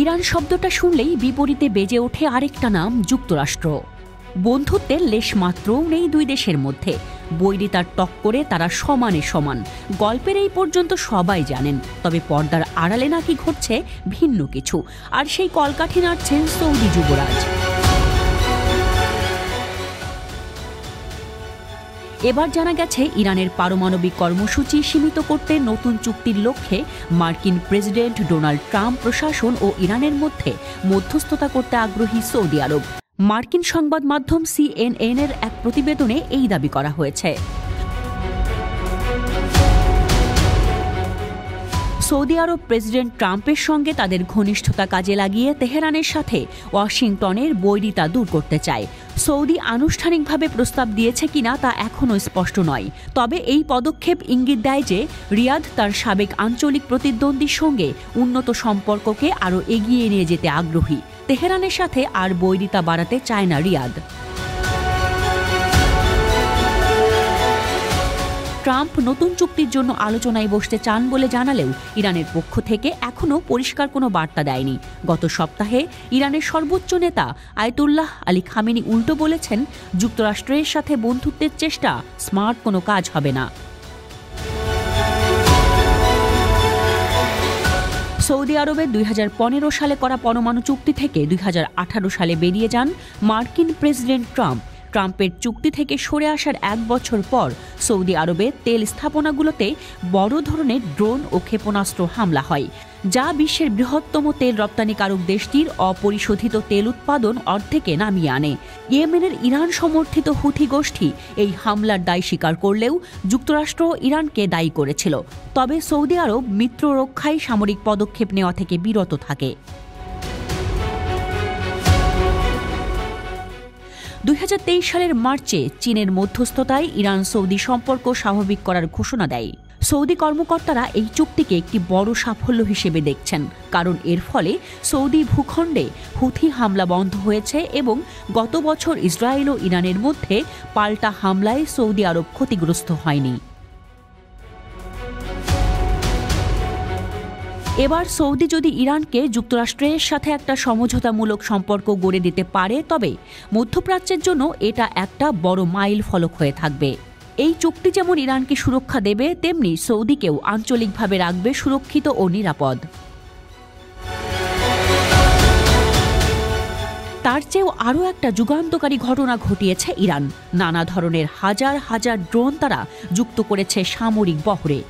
Iran শব্দটা শুনলেই বিপরীতে বেজে ওঠে আরেকটা নাম, যুক্তরাষ্ট্র। বন্ধুত্বের লেশমাত্রও নেই দুই দেশের মধ্যে। বৈরিতার টক্করে তারা সমানে সমান। গল্পের এই পর্যন্ত সবাই জানেন, তবে পর্দার আড়ালে নাকি ঘটছে ভিন্ন কিছু, আর সেই কলকাঠি নাড়ছেন সৌদি যুবরাজ। এবার জানা গেছে, ইরানের পারমাণবিক কর্মসূচি সীমিত করতে নতুন চুক্তির লক্ষ্যে মার্কিন প্রেসিডেন্ট ডোনাল্ড ট্রাম্প প্রশাসন ও ইরানের মধ্যে মধ্যস্থতা করতে আগ্রহী সৌদি আরব। মার্কিন সংবাদ মাধ্যম CNN এর এক প্রতিবেদনে এই দাবি করা হয়েছে। সৌদি আরব প্রেসিডেন্ট ট্রাম্পের সঙ্গে তাদের ঘনিষ্ঠতা কাজে লাগিয়ে তেহরানের সাথে ওয়াশিংটনের বৈরিতা দূর করতে চায়। সৌদি আনুষ্ঠানিকভাবে প্রস্তাব দিয়েছে কিনা তা এখনও স্পষ্ট নয়, তবে এই পদক্ষেপ ইঙ্গিত দেয় যে রিয়াদ তার সাবেক আঞ্চলিক প্রতিদ্বন্দ্বীর সঙ্গে উন্নত সম্পর্ককে আরও এগিয়ে নিয়ে যেতে আগ্রহী। তেহরানের সাথে আর বৈরিতা বাড়াতে চায় না রিয়াদ। ট্রাম্প নতুন চুক্তির জন্য আলোচনায় বসতে চান বলে জানালেও ইরানের পক্ষ থেকে এখনও পরিষ্কার কোনো বার্তা দেয়নি। গত সপ্তাহে ইরানের সর্বোচ্চ নেতা আয়াতুল্লাহ আলী খামেনি উল্টো বলেছেন, যুক্তরাষ্ট্রের সাথে বন্ধুত্বের চেষ্টা স্মার্ট কোনো কাজ হবে না। সৌদি আরবের 2015 সালে করা পরমাণু চুক্তি থেকে 2018 সালে বেরিয়ে যান মার্কিন প্রেসিডেন্ট ট্রাম্প। ট্রাম্পের চুক্তি থেকে সরে আসার 1 বছর পর সৌদি আরবের তেল স্থাপনাগুলোতে বড় ধরনের ড্রোন ও ক্ষেপণাস্ত্র হামলা হয়, যা বিশ্বের বৃহত্তম তেল রপ্তানিকারক দেশটির অপরিশোধিত তেল উৎপাদন অর্ধেকে নামিয়ে আনে। ইয়েমেনের ইরান সমর্থিত হুথি গোষ্ঠী এই হামলার দায় স্বীকার করলেও যুক্তরাষ্ট্র ইরানকে দায়ী করেছিল। তবে সৌদি আরব মিত্র রক্ষায় সামরিক পদক্ষেপ নেওয়া থেকে বিরত থাকে। 2023 সালের মার্চে চীনের মধ্যস্থতায় ইরান সৌদি সম্পর্ক স্বাভাবিক করার ঘোষণা দেয়। সৌদি কর্মকর্তারা এই চুক্তিকে একটি বড় সাফল্য হিসেবে দেখছেন, কারণ এর ফলে সৌদি ভূখণ্ডে হুথি হামলা বন্ধ হয়েছে এবং গত বছর ইসরায়েল ও ইরানের মধ্যে পাল্টা হামলায় সৌদি আরব ক্ষতিগ্রস্ত হয়নি। এবার সৌদি যদি ইরানকে যুক্তরাষ্ট্রের সাথে একটা সমঝোতামূলক সম্পর্ক গড়ে দিতে পারে, তবে মধ্যপ্রাচ্যের জন্য এটা একটা বড় মাইল ফলক হয়ে থাকবে। এই চুক্তি যেমন ইরানকে সুরক্ষা দেবে, তেমনি সৌদিকেও আঞ্চলিকভাবে রাখবে সুরক্ষিত ও নিরাপদ। তার চেয়েও আরও একটা যুগান্তকারী ঘটনা ঘটিয়েছে ইরান। নানা ধরনের হাজার হাজার ড্রোন তারা যুক্ত করেছে সামরিক বহরে।